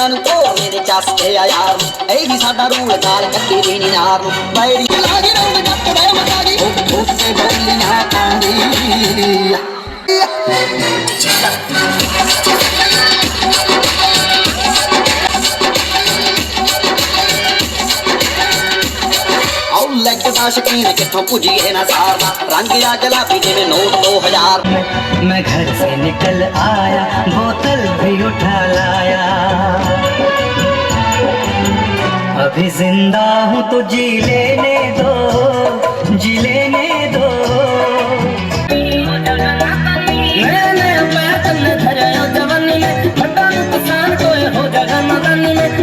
ਕੁੜੀਆਂ ਨੂੰ ਭੋਲੇ ਦੇ ਚਸਕੇ ਆ ਯਾਰ ਨੂੰ ਇਹ ਵੀ ਸਾਡਾ ਰੂਲ ਨਾਲ ਕੱਟੀ ਦੀ ਨੀ ਨਾਰ ਨੂੰ ਬੈਰੀ ਲਾ ਗਈ ਰੌਣ ਜੱਟ ਦੇ ਮਚਾ ਗਈ ਉੱਤੇ ਬੋਲੀਆਂ ਪਾਉਂਦੀ लग दा शकीन किथों पुजिए ना सारदा रंग या गुलाबी जिवें नोट 2000 मैं घर से निकल आया बोतल भी उठा लाया अभी जिंदा हूँ तो जी लेने दो जी लेने दो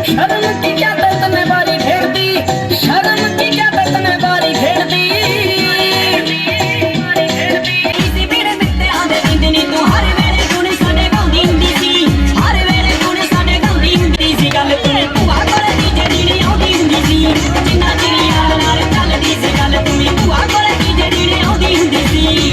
शर्म की क्या तने बारी फेरती शर्म की क्या तने बारी फेरती इसी मेरे बित्ते आंदे जिंदे नी तू हर वेले गुण साडे गाउंदी हुंदी सी हर वेले गुण साडे गाउंदी हुंदी सी गल तेरे भूआ कोले दी जेड़ी नी आउंदी हुंदी सी जिन्ना चिर यार नाल चलदी सी गल तू मेरी भूआ कोले दी जेड़ी नी आउंदी हुंदी सी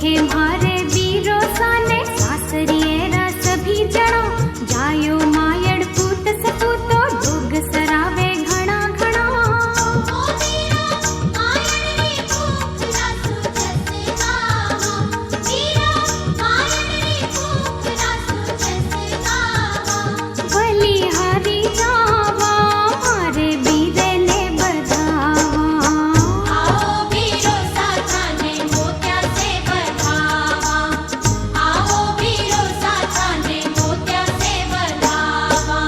हे मारे वीरो साने सासरिये रा सभी जणो जायो मायड़ पूत सपूतो डोग सरावे घणा घणा ओ वीरो मायड़ री भूख ना सुझसे गावा वीरो मायड़ री भूख ना सुझसे गावा बलिहारी जावा मारे वीरे ने बधावा आओ वीरो साथाने मोत्या से बधावा आओ वीरो साथाने मोत्या से बधावा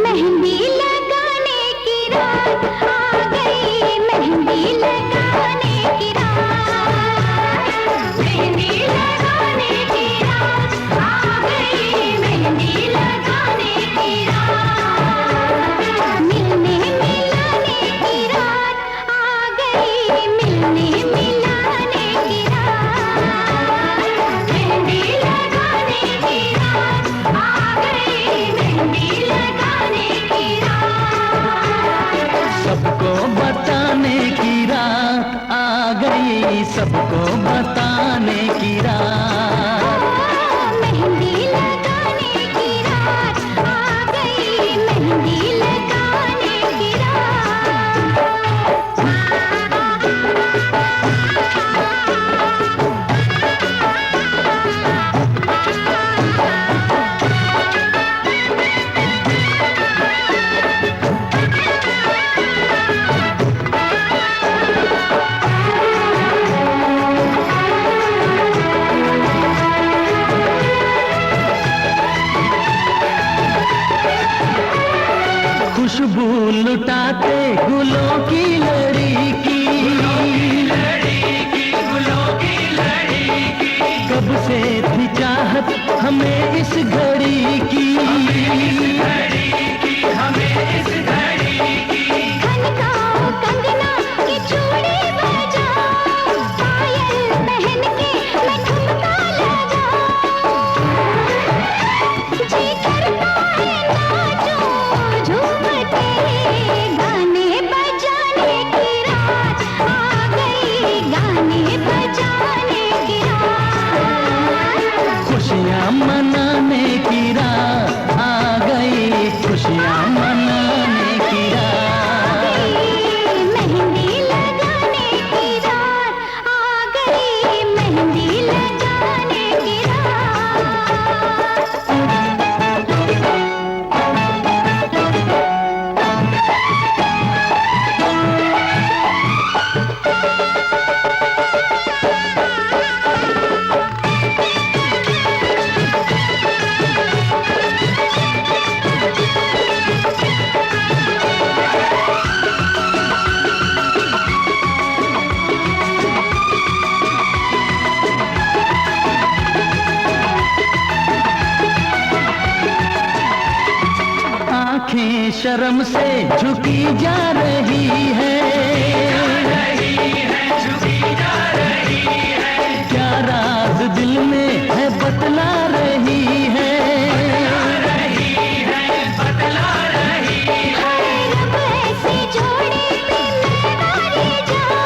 मेहंदी लगाने की रात आ गई मेहंदी लगाने की रात मेहंदी लगाने की रात आ गई मेहंदी लगाने की रात मिलने मिलाने की रात आ गई मिलने मिलाने की रात मेहंदी लगाने की रात आ गई मेहंदी लगाने की रात सबको बताने की रात आ गई सबको बताने की रात मेहंदी लगाने की रात आ गई मेहंदी लगाने की रात खुशबू लुटाते गुलों की लड़ी की कब से थी चाहत हमें इस घड़ी की खनकाओ कंगना की चूड़ी बजाओ पायल पहन के मैं ठुमका लगाऊं जी करता है नाचो झूमते गाने बजाने की रात आ गई गाने बजाने की रात खुशियाँ मनाने की रात आ गई खुशियाँ मनाने की रात मेहंदी लगाने की रात आ गई मेहंदी लगाने की रात आंखें शर्म से झुकी जा रही है क्या राज दिल में है बतला रही है रब ऐसे जोड़े पे मैं मारी जाऊं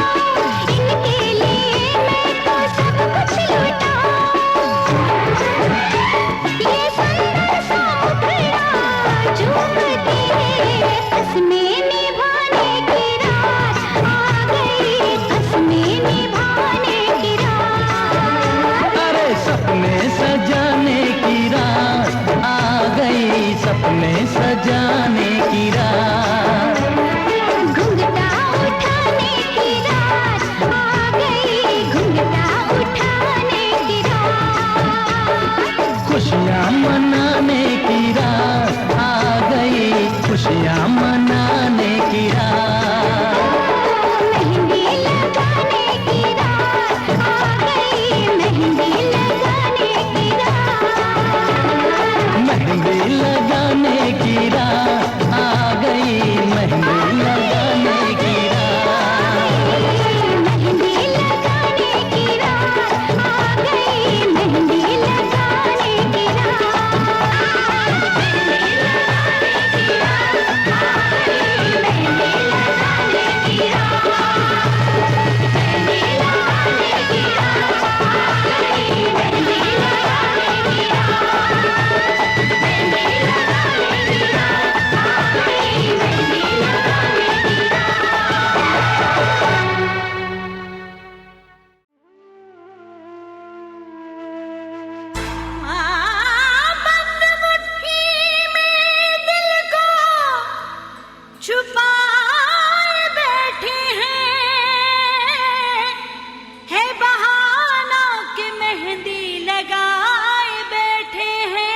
मनाने की रात। मेहंदी लगाने की रात आ गई, मेहंदी लगाने की रात। मेहंदी लगाने की रात आ गई, मेहंदी लगाने की रात। मेहंदी लगाने की रात आ गई, मेहंदी लगाने की छुपाए बैठे हैं, है बहाना कि मेहंदी लगाए बैठे हैं।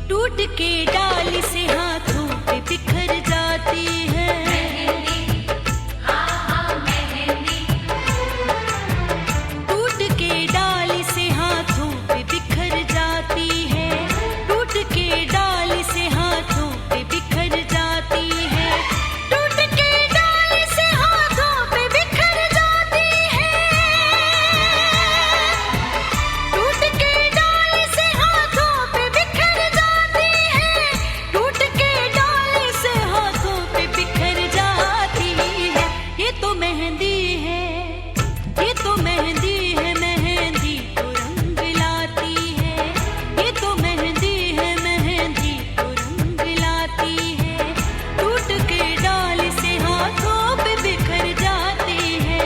टूट के डाली से हाथों पे बिखर जाती है। टूट के डाली से हाथों पे बिखर जाती है। टूट के डाली से हाथों पे बिखर जाती है। टूट के डाली से हाथों पे बिखर जाती है। टूट के डाली से हाथों पे बिखर जाती है। टूट के डाली से हाथों पे बिखर जाती है। ये तो मेहंदी है, ये तो मेहंदी है, मेहंदी तो रंग लाती है। ये तो मेहंदी है, मेहंदी तो रंग लाती है। टूट के डाली से हाथों पे बिखर जाती है।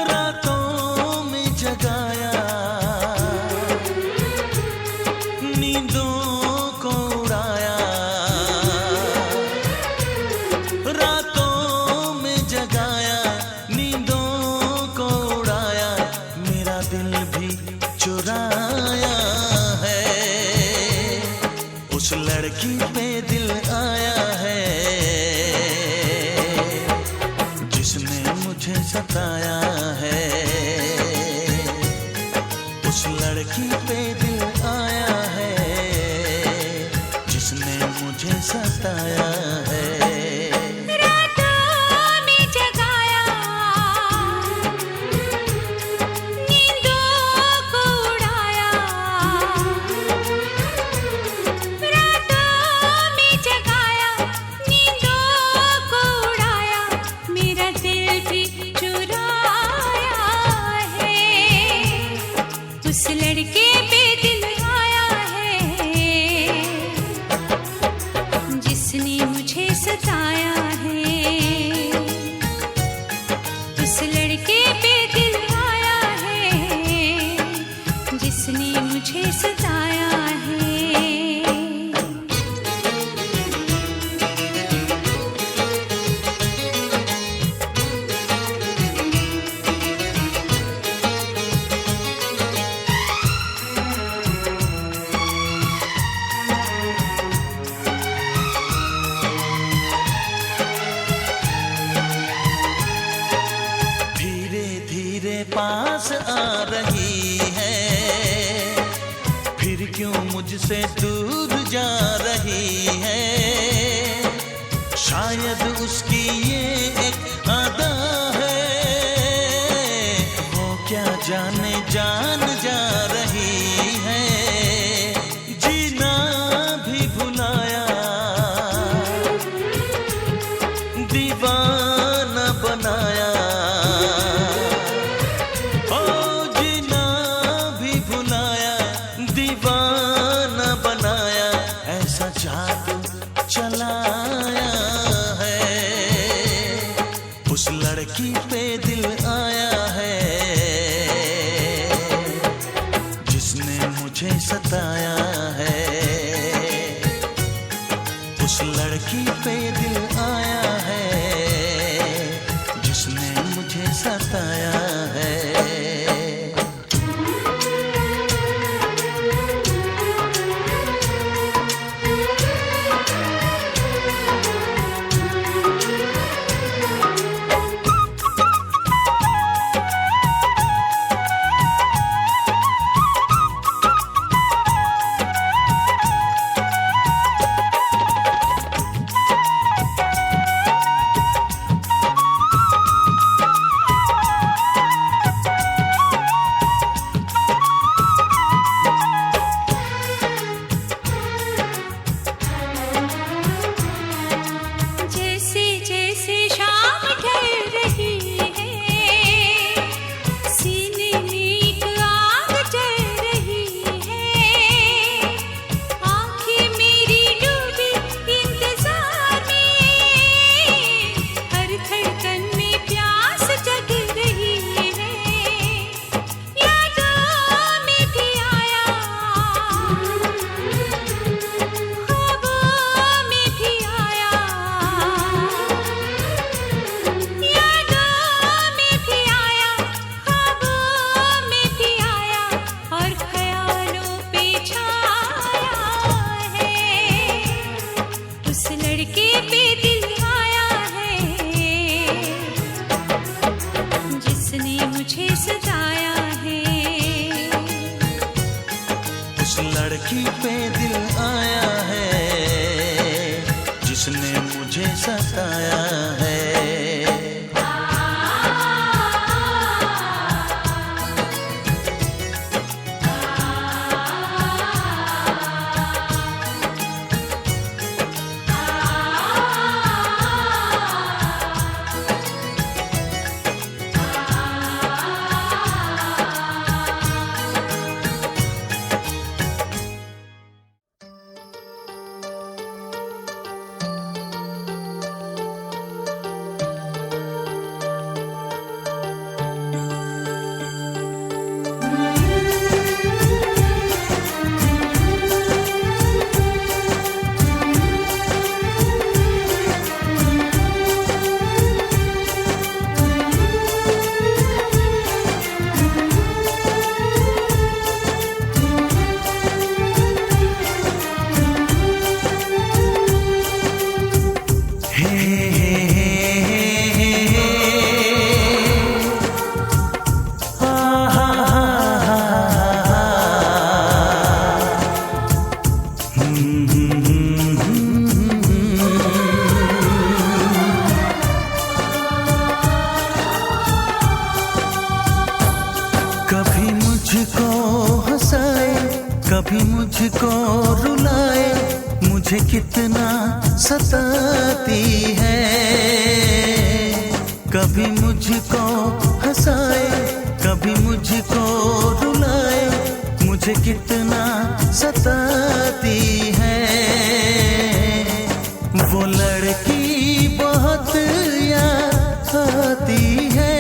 रातों में जगाया, नींदों को उड़ाया। रातों में जगाया, नींदों को उड़ाया। मेरा दिल भी चुराया है। उस लड़की पे दिल आया है जिसने मुझे सताया है। उस लड़की पे दिल आया है जिसने मुझे सताया है। रातों में जगाया, उस लड़के पे दिल आया है जिसने मुझे सताया है। धीरे धीरे पास आ रही है, फिर क्यों मुझसे दूर जा रही है। शायद उसकी ये एक अदा है, वो क्या जाने जान जा रही है। जीना भी भुलाया, दीवाना बनाया। ओ जीना भी भुलाया, दीवाना बनाया। ऐसा जादू चलाया है, उस लड़की पे दिल आया है जिसने मुझे सताया है। उस लड़की पे दिल आया है जिसने मुझे सताया है। जैसे जैसे शाम ढल रही है, सीने में एक आग जल रही है। आँखें मेरी डूबी इंतजार में, हर धड़कन में प्यास जग रही है। यादों में भी आया, ख्वाबों में भी आया। यादों में भी आया, ख्वाबों में भी आया, और ख्यालों पे छाया है। उस लड़के पे दिल आया है जिसने मुझे सताया है। उस लड़की पे दिल आया है जिसने मुझे सताया है। कभी मुझको रुलाए, मुझे कितना सताती है। कभी मुझको हंसाए, कभी मुझको रुलाए, मुझे कितना सताती है। वो लड़की बहुत याद आती है।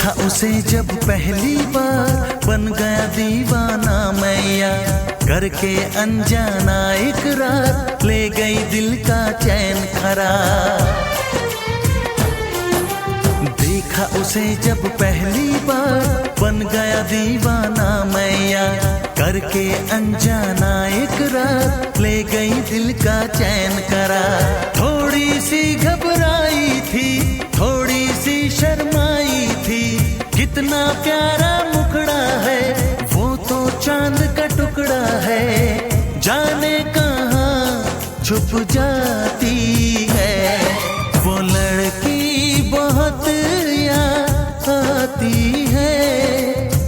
देखा उसे जब पहली बार बन गया दीवाना मैया, करके अनजाना इकरार ले गई दिल का चैन करार। देखा उसे जब पहली बार बन गया दीवाना मैया, करके अनजाना इकरार ले गई दिल का चैन करार। थोड़ी सी घबराई थी, थोड़ी सी शर्माई थी, कितना प्यारा मुखड़ा है वो तो चांद का टुकड़ा है, जाने कहाँ छुप जाती है। वो लड़की बहुत याद आती है,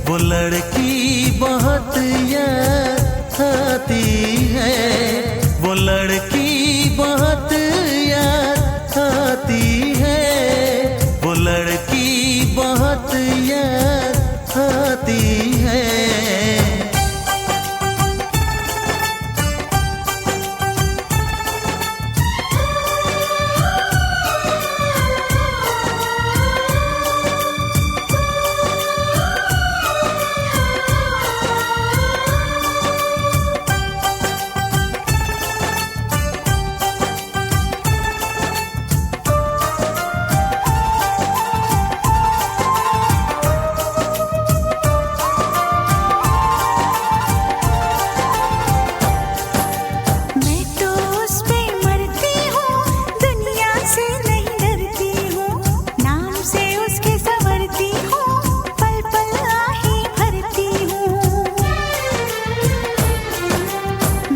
वो लड़की बहुत याद आती है, वो लड़की बहुत याद आती है, वो लड़की बहुत याद आती है। मैं तो उस पे मरती हूँ, दुनिया से नहीं डरती हूँ, नाम से उसके संवरती हूँ, पल पल आहें भरती हूँ।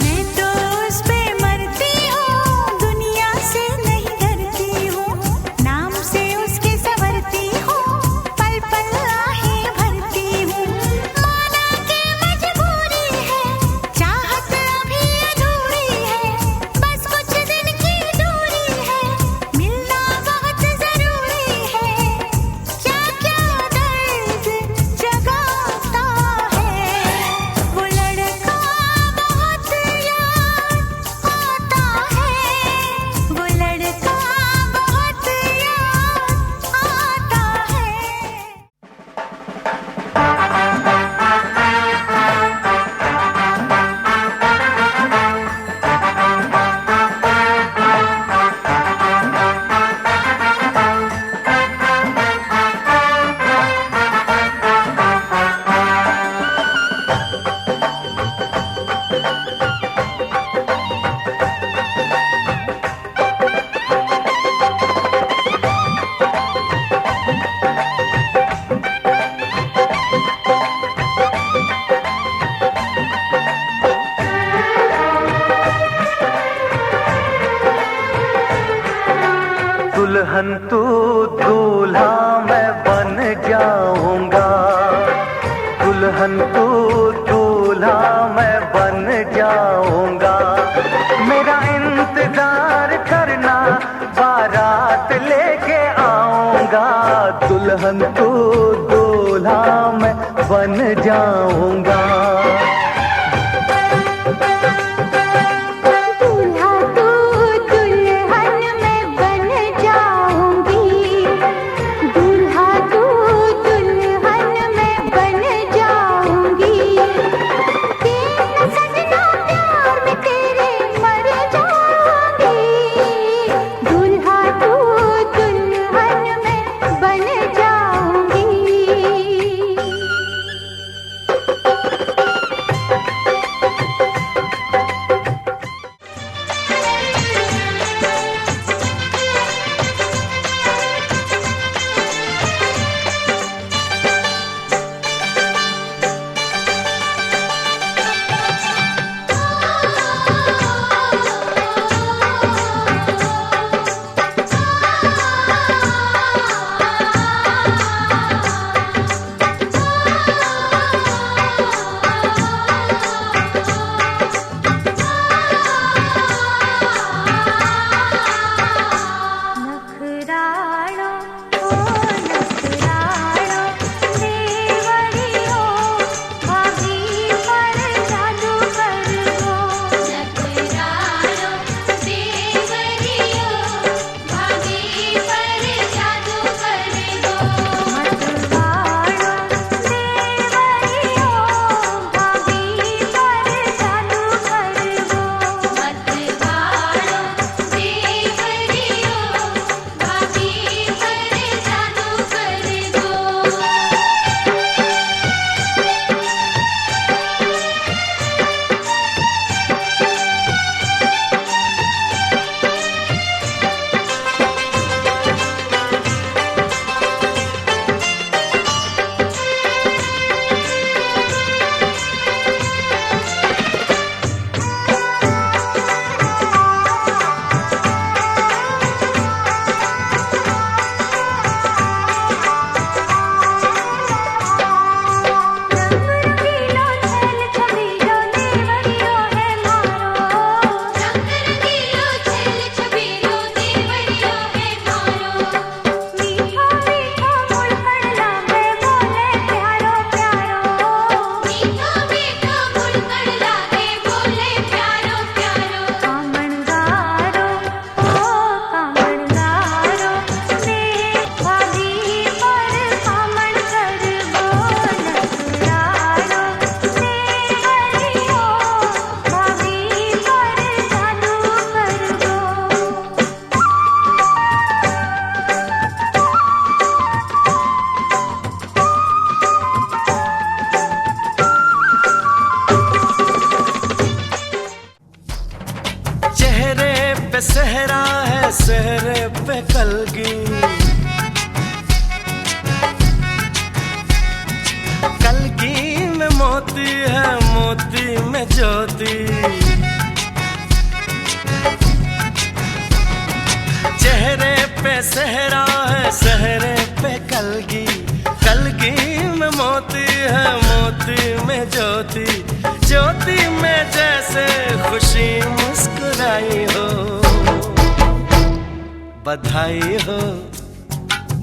मैं तो उस पे मरती हूँ, दुनिया से नहीं डरती हूँ, नाम से उसके संवरती हूँ, पल पल आहें भरती हूँ। माना के मजबूरी है, चाहत अभी अधूरी है, बस कुछ दिन की दूरी है, मिलना बहुत जरूरी है। क्या क्या दर्द जगाता है, वो लड़का बहुत याद आता है, वो लड़का बहुत याद आता है। दुल्हन तू दूल्हा मैं बन जाऊंगा, दुल्हन तू दूल्हा मैं बन जाऊंगा। मेरा इंतजार करना, बारात लेके आऊंगा, दुल्हन तू दूल्हा मैं बन जाऊंगा। दूल्हा तू दुल्हन मैं बन जाऊंगी, दूल्हा तू दुल्हन मैं बन जाऊंगी। तेरा सजना प्यार में तेरे मर जाऊंगी, दूल्हा तू दुल्हन मैं बन जाऊंगी। बधाई हो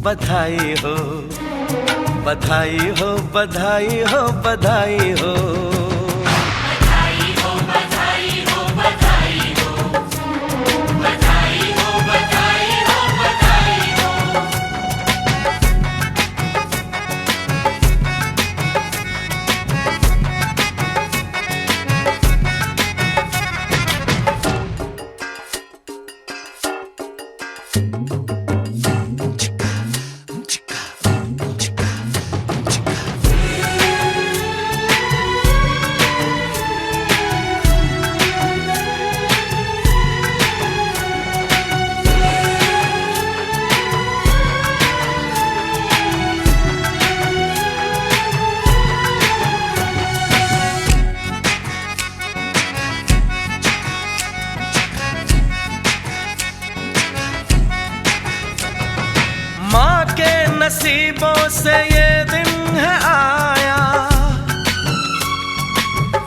बधाई हो बधाई हो बधाई हो बधाई हो। नसीबों से ये दिन है आया,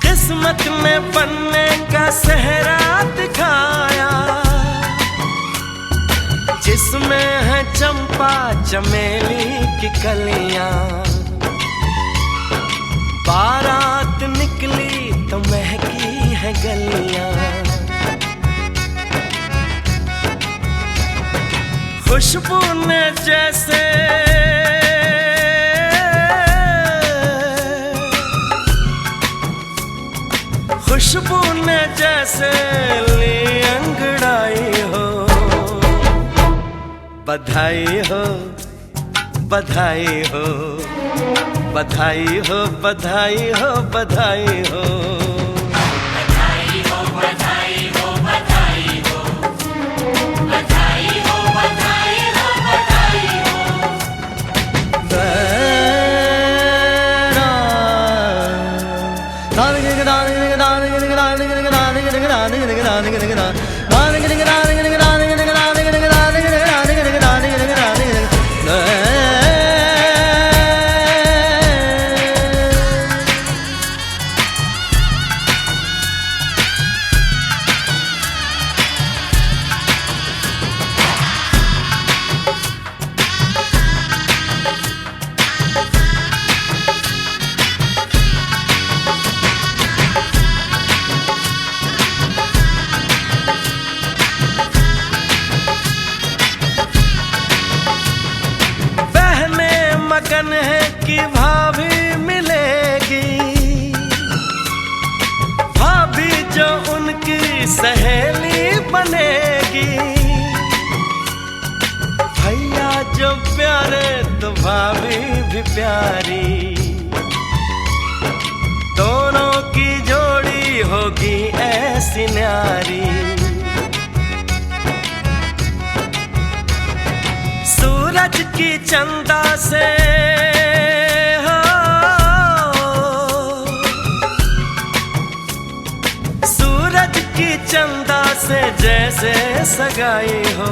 किस्मत में बनने का सेहरा दिखाया, जिसमें है चंपा चमेली की कलियां। बारात निकली तो महकी है गलियां, खुशबू ने जैसे खुशबू ने जैसे ली अंगड़ाई हो। बधाई हो बधाई हो बधाई हो बधाई हो बधाई हो। मगन है कि भाभी मिलेगी, भाभी जो उनकी सहेली बनेगी। भैया जो प्यारे तो भाभी भी प्यारी, दोनों की जोड़ी होगी ऐसी न्यारी। सूरज की चंदा से हो, सूरज की चंदा से जैसे सगाई हो।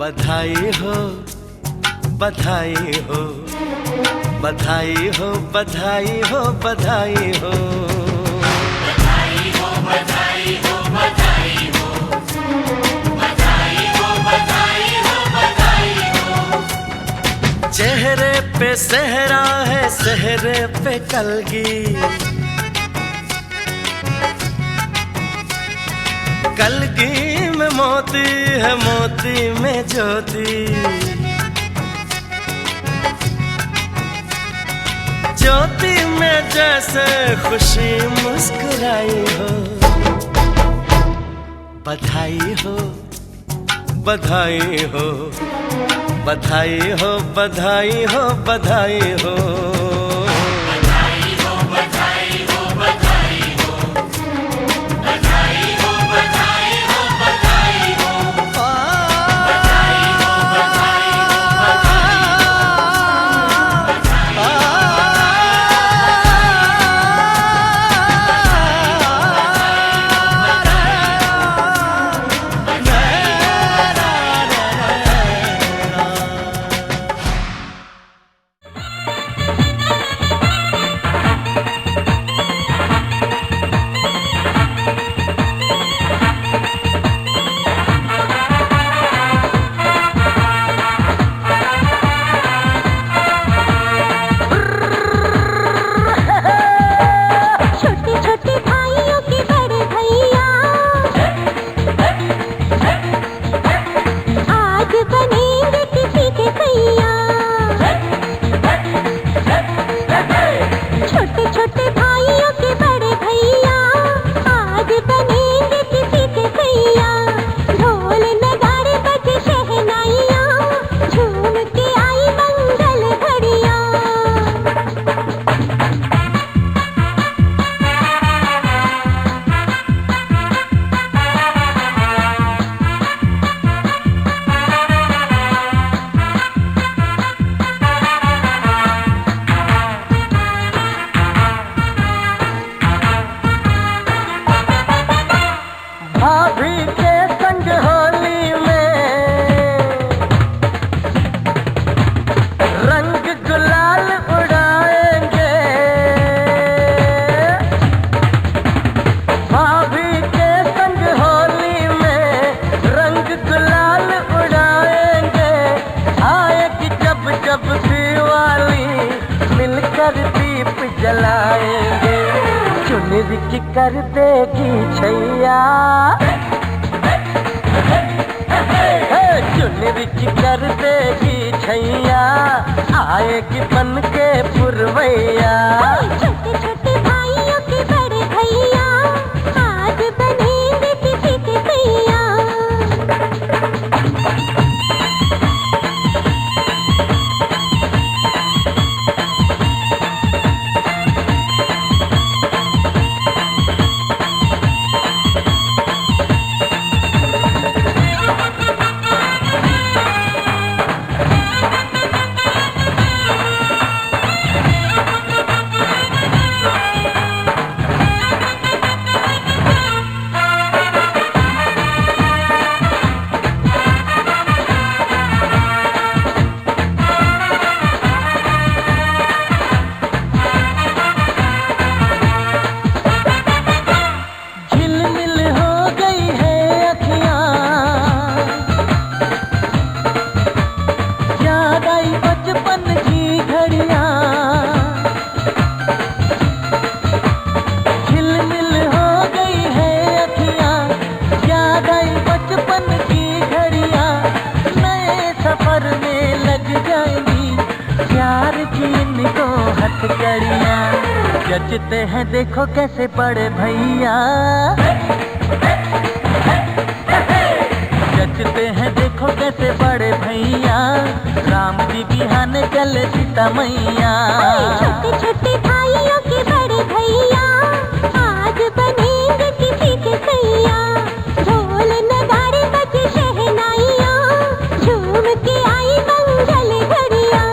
बधाई हो बधाई हो बधाई हो बधाई हो बधाई हो। चेहरे पे सेहरा है सेहरे पे कलगी, कलगी में मोती है मोती में ज्योति। ज्योति में जैसे खुशी मुस्कुराई हो। बधाई हो बधाई हो बधाई हो बधाई हो बधाई हो। भैया। छोटे छोटे भाइयों के बड़े भैया आज बनेंगे किसी के भैया। ढोल नगाड़े बजे शहनाइयाँ झूम के आई मंगल घड़िया। भाभी के संग होली में रंग गुलाल उड़ाएंगे। भाभी के संग होली में रंग गुलाल उड़ाएंगे। आएगी जब जब दिवाली मिलकर दीप जलाएंगे। चुनरी की कर देगी छैया, चुनरी की कर देगी छैया। आएगी बन के पुरवैया। छोटे छोटे भाइयों के बड़े भैया आज बनेंगे किसी के भैया। झिलमिल हो गई है अखियाँ, याद आई बचपन की घड़ियाँ। झिलमिल हो गई है अखियाँ, याद आई बचपन की घड़ियाँ। नए सफर में लग जाएंगी प्यार की इनको हथकड़ियाँ। जचते हैं देखो कैसे बड़े भैया, जचते हैं देखो कैसे बड़े भैया। राम जी बिहाने चले सीता मैया। छोटे छोटे भाइयों के बड़े भैया आज बनेंगे किसी के भैया। ढोल नगाड़े बजे शहनाइयाँ झूम के आई मंगल घड़िया।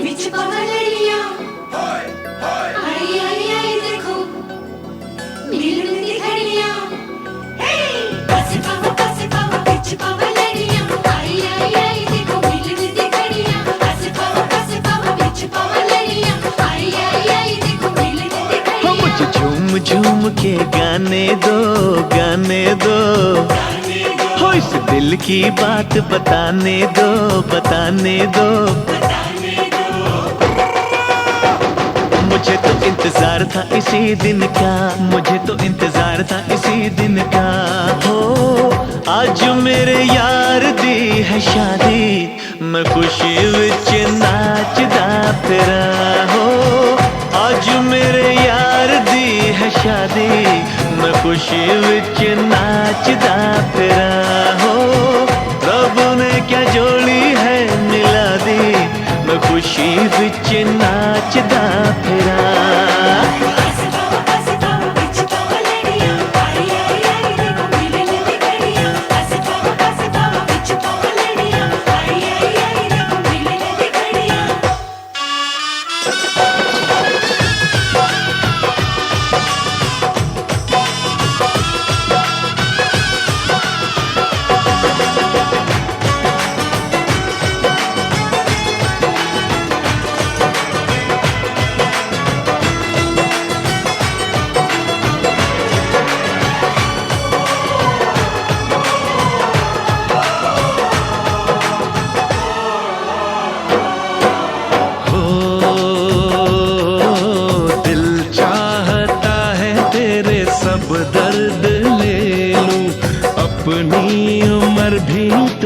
बीच पवलिया आई आई आई देखो मिलती घड़ियां। पास पावा बीच पवलिया आई आई आई देखो मिलती घड़ियां। पास पावा बीच पवलिया आई आई आई देखो मिलती घड़ियां। मुझे झूम झूम के गाने दो, गाने दो। हो इस दिल की बात बताने दो, बताने दो। मुझे तो इंतजार था इसी दिन का, मुझे तो इंतजार था इसी दिन का। हो आज मेरे यार दी है शादी, मैं खुशी विच नाचदा फिरा। हो आज मेरे यार दी है शादी, मैं खुशी विच नाचदा फिरा। हो रब ने क्या जोड़ी है मिला दी, मैं खुशी विच नाचदा फिरा।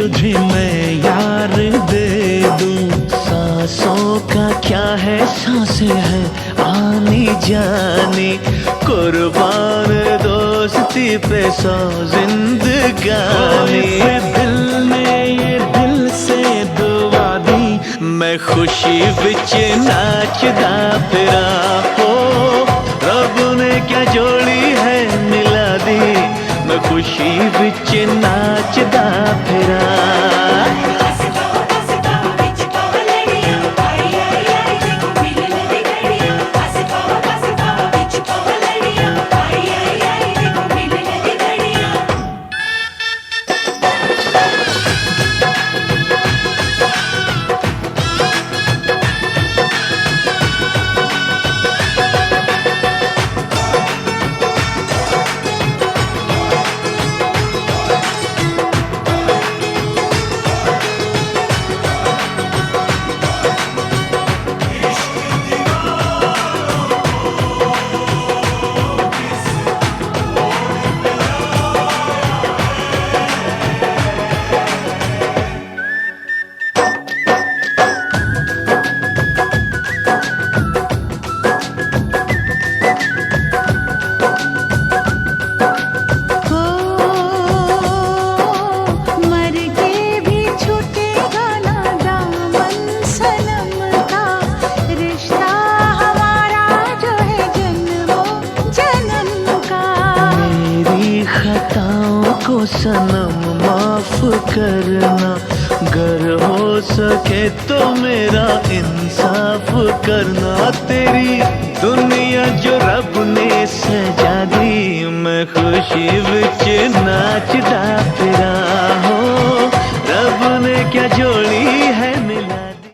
तुझे मैं यार दे दूं। सांसों का क्या है, सांसें है आनी जानी, कुर्बान दोस्ती पे 100 जिंदगानी। दिल ने ये दिल से दुआ दी, मैं खुशी विच नाचदा फिरा हो। रब ने क्या जोड़ी है मिला दी, मैं खुशी विच नाचदा फिरा। सनम माफ करना, गर हो सके तो मेरा इंसाफ करना। तेरी दुनिया जो रब ने सजा दी, मैं खुशी विच नाचदा फिरा हो। रब ने क्या जोड़ी है मिला दी।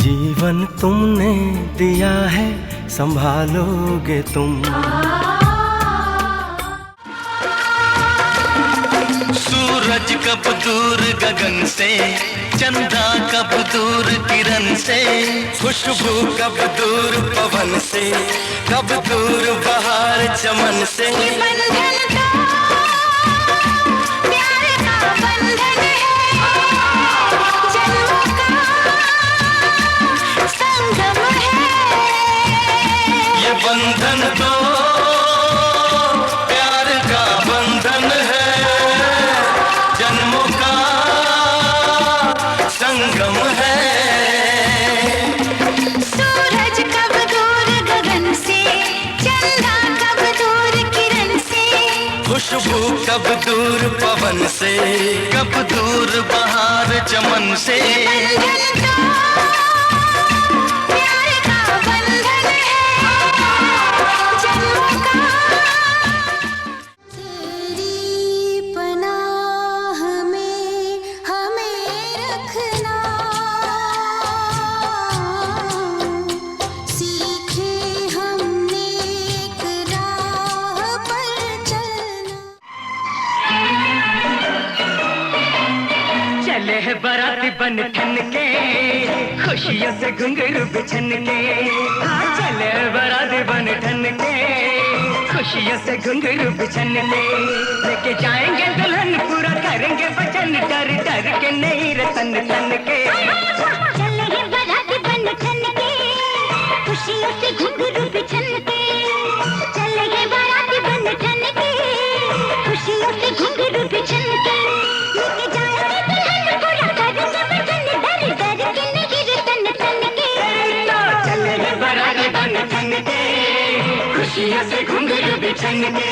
जीवन तुमने दिया है, संभालोगे तुम। सूरज कब दूर गगन से, चंदा कब दूर किरण से, खुशबू कब दूर पवन से, कब दूर बहार चमन से। ये बंधन तो प्यार का बंधन है, जन्मों का संगम है। सूरज कब दूर गगन से, चंदा कब दूर किरण से, खुशबू कब दूर पवन से, कब दूर बहार चमन से। प्यार का बंधन है, जन्मों का। तेरी पनाह में हमें रखना, सीखे हमने एक राह पर चलना। चले है बाराती बन ठन के, खुशियों से घुंघरू बिछन के। हाँ चले बाराती बन ठन के, खुशियों से घुंघरू बिछन के। लेके जाएंगे दुल्हन, पूरा करेंगे वचन, डर डर के नहीं रतन तन के। चले हैं बाराती बन ठन के, खुशियों से घुंघरू बिछन के। चले हैं बाराती बन ठन के, खुशियों से घुंघरू बिछन के। लेके जाएंगे दुल्हन, पूरा करेंगे वचन, डर डर के नहीं रतन तन के। चले है बाराती बन ठन के, खुशियों से घुंघरू बिछन के।